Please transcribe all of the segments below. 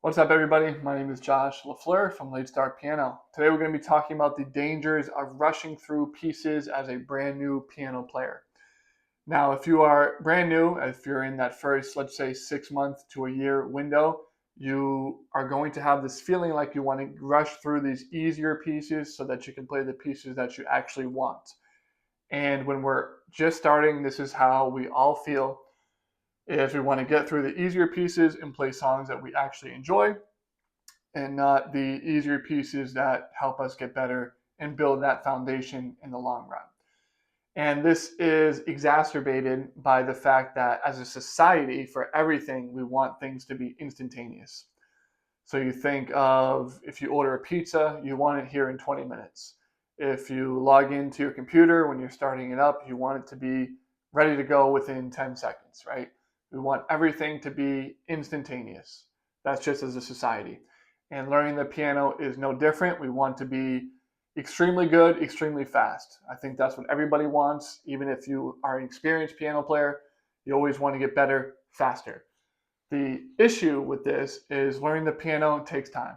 What's up, everybody? My name is Josh LaFleur from Late Start Piano. Today, we're going to be talking about the dangers of rushing through pieces as a brand new piano player. Now, if you are brand new, if you're in that first, let's say, 6 month to a year window, you are going to have this feeling like you want to rush through these easier pieces so that you can play the pieces that you actually want. And when we're just starting, this is how we all feel. Is we want to get through the easier pieces and play songs that we actually enjoy and not the easier pieces that help us get better and build that foundation in the long run. And this is exacerbated by the fact that as a society, for everything, we want things to be instantaneous. So you think of if you order a pizza, you want it here in 20 minutes. If you log into your computer when you're starting it up, you want it to be ready to go within 10 seconds, right? We want everything to be instantaneous. That's just as a society. And learning the piano is no different. We want to be extremely good, extremely fast. I think that's what everybody wants. Even if you are an experienced piano player, you always want to get better faster. The issue with this is learning the piano takes time.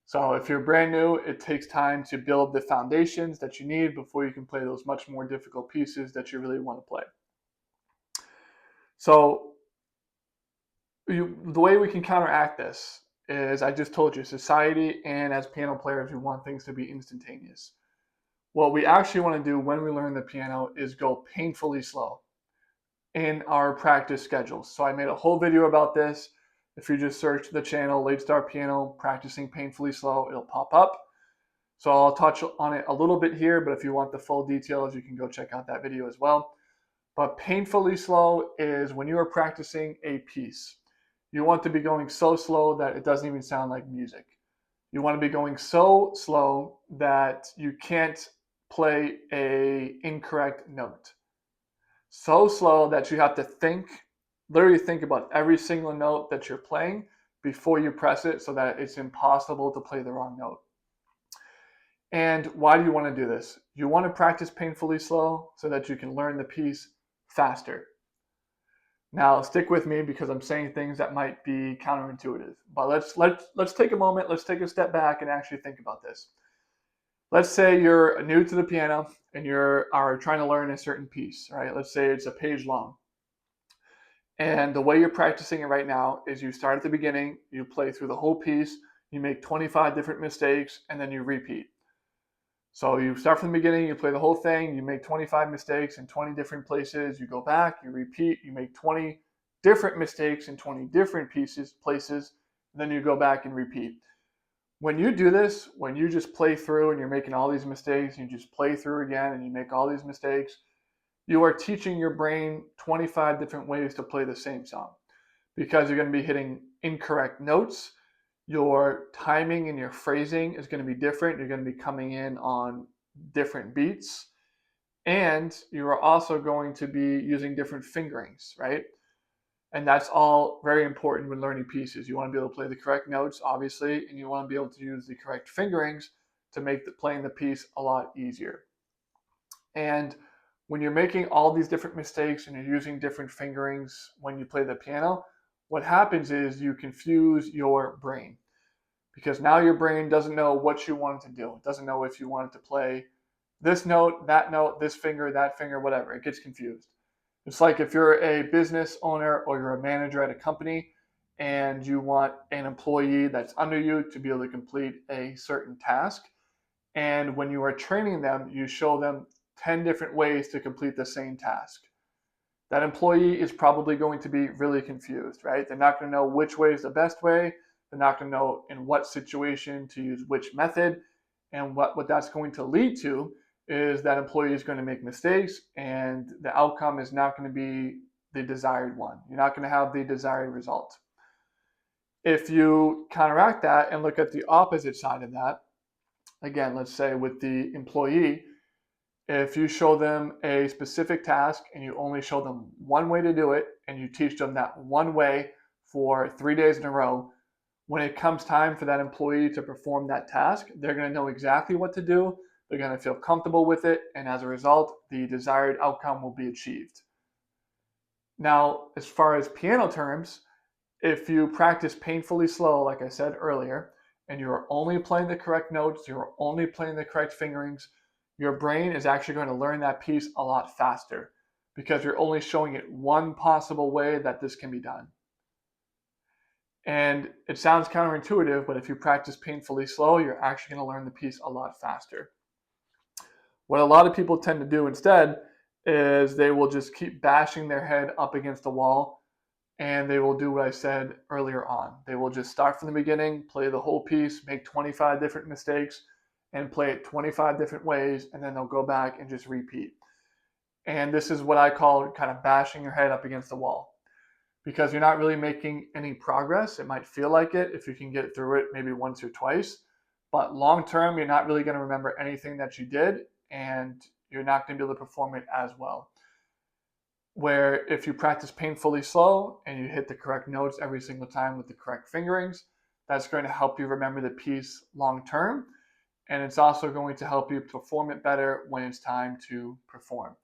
So if you're brand new, it takes time to build the foundations that you need before you can play those much more difficult pieces that you really want to play. So the way we can counteract this is, I just told you, society and as piano players, we want things to be instantaneous. What we actually want to do when we learn the piano is go painfully slow in our practice schedules. So I made a whole video about this. If you just search the channel, Late Start Piano, Practicing Painfully Slow, it'll pop up. So I'll touch on it a little bit here, but if you want the full details, you can go check out that video as well. But painfully slow is when you are practicing a piece. You want to be going so slow that it doesn't even sound like music. You want to be going so slow that you can't play a incorrect note. So slow that you have to literally think about every single note that you're playing before you press it so that it's impossible to play the wrong note. And why do you want to do this? You want to practice painfully slow so that you can learn the piece faster. Now, stick with me because I'm saying things that might be counterintuitive. But let's take a moment, let's take a step back and actually think about this. Let's say you're new to the piano and are trying to learn a certain piece, right? Let's say it's a page long. And the way you're practicing it right now is you start at the beginning, you play through the whole piece, you make 25 different mistakes, and then you repeat. So you start from the beginning, you play the whole thing, you make 25 mistakes in 20 different places, you go back, you repeat, you make 20 different mistakes in 20 different places, and then you go back and repeat. When you do this, when you just play through and you're making all these mistakes, you just play through again and you make all these mistakes, you are teaching your brain 25 different ways to play the same song because you're going to be hitting incorrect notes. Your timing and your phrasing is going to be different. You're going to be coming in on different beats. And you are also going to be using different fingerings, right? And that's all very important when learning pieces. You want to be able to play the correct notes, obviously, and you want to be able to use the correct fingerings to make playing the piece a lot easier. And when you're making all these different mistakes and you're using different fingerings when you play the piano, what happens is you confuse your brain because now your brain doesn't know what you want it to do. It doesn't know if you want it to play this note, this finger, that finger, whatever. It gets confused. It's like if you're a business owner or you're a manager at a company and you want an employee that's under you to be able to complete a certain task. And when you are training them, you show them 10 different ways to complete the same task. That employee is probably going to be really confused, right? They're not going to know which way is the best way. They're not going to know in what situation to use which method. And what that's going to lead to is that employee is going to make mistakes and the outcome is not going to be the desired one. You're not going to have the desired result. If you counteract that and look at the opposite side of that, again, let's say with the employee, if you show them a specific task and you only show them one way to do it and you teach them that one way for 3 days in a row, when it comes time for that employee to perform that task, they're going to know exactly what to do. They're going to feel comfortable with it. And as a result, the desired outcome will be achieved. Now, as far as piano terms, if you practice painfully slow, like I said earlier, and you're only playing the correct notes, you're only playing the correct fingerings, your brain is actually going to learn that piece a lot faster because you're only showing it one possible way that this can be done. And it sounds counterintuitive, but if you practice painfully slow, you're actually going to learn the piece a lot faster. What a lot of people tend to do instead is they will just keep bashing their head up against the wall, and they will do what I said earlier on. They will just start from the beginning, play the whole piece, make 25 different mistakes, and play it 25 different ways, and then they'll go back and just repeat. And this is what I call kind of bashing your head up against the wall, because you're not really making any progress. It might feel like it if you can get through it maybe once or twice, but long term, you're not really going to remember anything that you did, and you're not going to be able to perform it as well. Where if you practice painfully slow and you hit the correct notes every single time with the correct fingerings, that's going to help you remember the piece long term, and it's also going to help you perform it better when it's time to perform.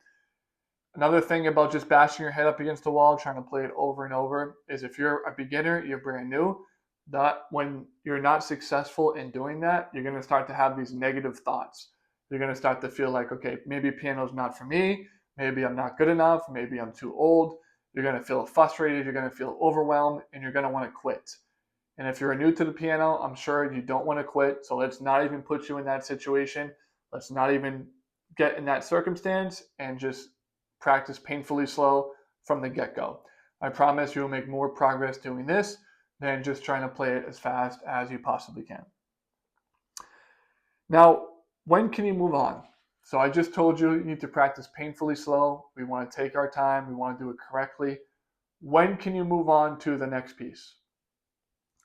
Another thing about just bashing your head up against the wall, trying to play it over and over, is if you're a beginner, you're brand new, that when you're not successful in doing that, you're going to start to have these negative thoughts. You're going to start to feel like, okay, maybe piano's not for me, maybe I'm not good enough, maybe I'm too old. You're going to feel frustrated, you're going to feel overwhelmed, and you're going to want to quit. And if you're new to the piano, I'm sure you don't want to quit, so let's not even put you in that situation. Let's not even get in that circumstance, and just practice painfully slow from the get-go. I promise you will make more progress doing this than just trying to play it as fast as you possibly can. Now, when can you move on? So I just told you need to practice painfully slow. We want to take our time. We want to do it correctly. When can you move on to the next piece?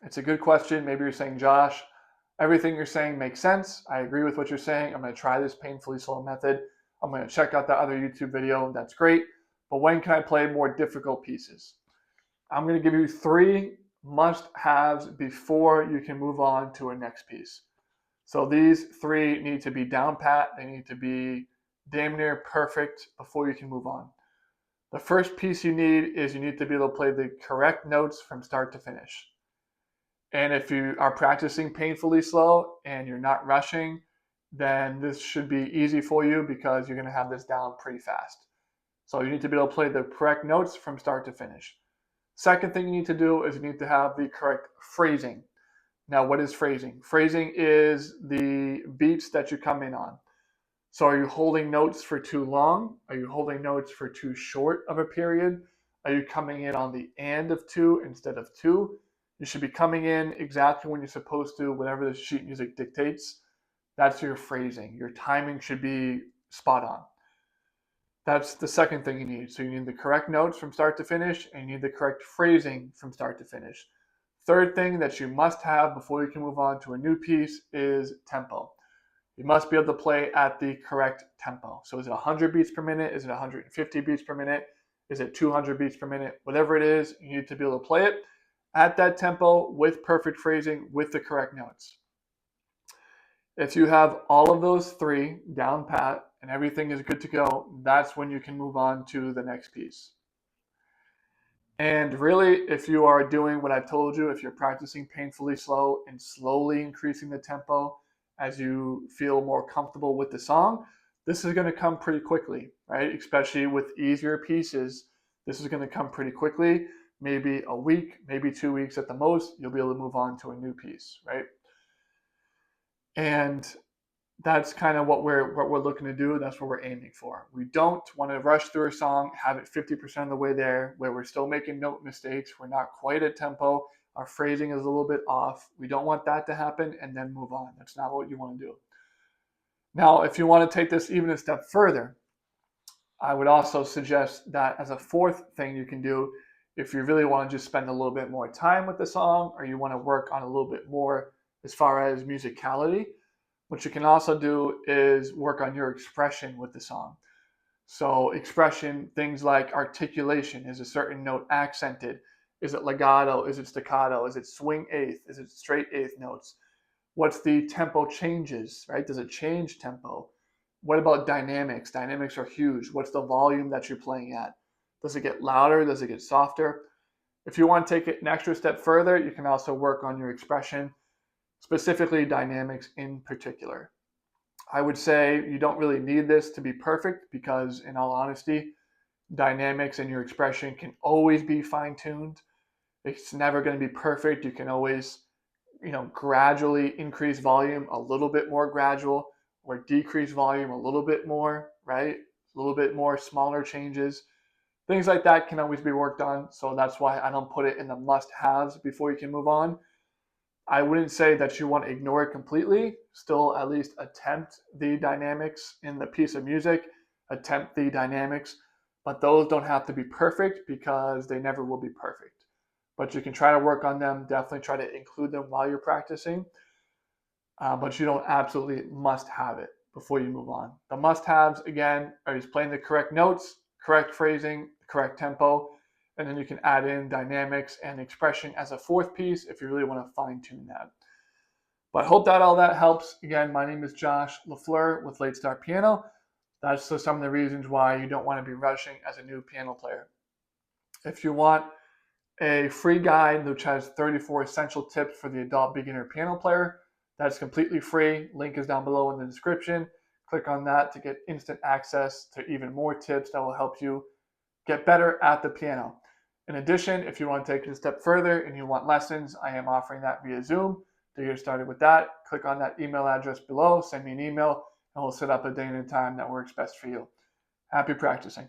It's a good question. Maybe you're saying, Josh, everything you're saying makes sense. I agree with what you're saying. I'm going to try this painfully slow method. I'm going to check out that other YouTube video. That's great. But when can I play more difficult pieces? I'm going to give you 3 must-haves before you can move on to a next piece. So these 3 need to be down pat. They need to be damn near perfect before you can move on. The first piece you need is you need to be able to play the correct notes from start to finish. And if you are practicing painfully slow and you're not rushing, then this should be easy for you because you're going to have this down pretty fast. So you need to be able to play the correct notes from start to finish. Second thing you need to do is you need to have the correct phrasing. Now, what is phrasing? Phrasing is the beats that you come in on. So are you holding notes for too long? Are you holding notes for too short of a period? Are you coming in on the and of 2 instead of 2? You should be coming in exactly when you're supposed to, whatever the sheet music dictates. That's your phrasing. Your timing should be spot on. That's the second thing you need. So you need the correct notes from start to finish, and you need the correct phrasing from start to finish. Third thing that you must have before you can move on to a new piece is tempo. You must be able to play at the correct tempo. So is it 100 beats per minute? Is it 150 beats per minute? Is it 200 beats per minute? Whatever it is, you need to be able to play it at that tempo with perfect phrasing with the correct notes. If you have all of those 3 down pat and everything is good to go, that's when you can move on to the next piece. And really, if you are doing what I've told you, if you're practicing painfully slow and slowly increasing the tempo as you feel more comfortable with the song, this is going to come pretty quickly, right? Especially with easier pieces, this is going to come pretty quickly. Maybe a week, maybe 2 weeks at the most, you'll be able to move on to a new piece, right? And that's kind of what we're looking to do. That's what we're aiming for. We don't want to rush through a song, have it 50% of the way there, where we're still making note mistakes. We're not quite at tempo. Our phrasing is a little bit off. We don't want that to happen and then move on. That's not what you want to do. Now, if you want to take this even a step further, I would also suggest that as a 4th thing you can do, if you really want to just spend a little bit more time with the song, or you want to work on a little bit more as far as musicality, what you can also do is work on your expression with the song. So expression, things like articulation. Is a certain note accented? Is it legato? Is it staccato? Is it swing eighth? Is it straight eighth notes? What's the tempo changes, right? Does it change tempo? What about dynamics? Dynamics are huge. What's the volume that you're playing at? Does it get louder? Does it get softer? If you want to take it an extra step further, you can also work on your expression, specifically dynamics in particular. I would say you don't really need this to be perfect because, in all honesty, dynamics and your expression can always be fine-tuned. It's never going to be perfect. You can always, gradually increase volume a little bit more gradual, or decrease volume a little bit more, right? A little bit more smaller changes. Things like that can always be worked on. So that's why I don't put it in the must-haves before you can move on. I wouldn't say that you want to ignore it completely. Still, at least attempt the dynamics in the piece of music, attempt the dynamics, but those don't have to be perfect because they never will be perfect. But you can try to work on them, definitely try to include them while you're practicing, but you don't absolutely must have it before you move on. The must haves, again, are just playing the correct notes, correct phrasing, correct tempo, and then you can add in dynamics and expression as a fourth piece if you really want to fine tune that. But I hope that all that helps. Again, my name is Josh LaFleur with Late Start Piano. That's just some of the reasons why you don't want to be rushing as a new piano player. If you want a free guide which has 34 essential tips for the adult beginner piano player, that's completely free. Link is down below in the description. Click on that to get instant access to even more tips that will help you get better at the piano. In addition, if you want to take it a step further and you want lessons, I am offering that via Zoom. To get started with that, click on that email address below, send me an email, and we'll set up a day and a time that works best for you. Happy practicing.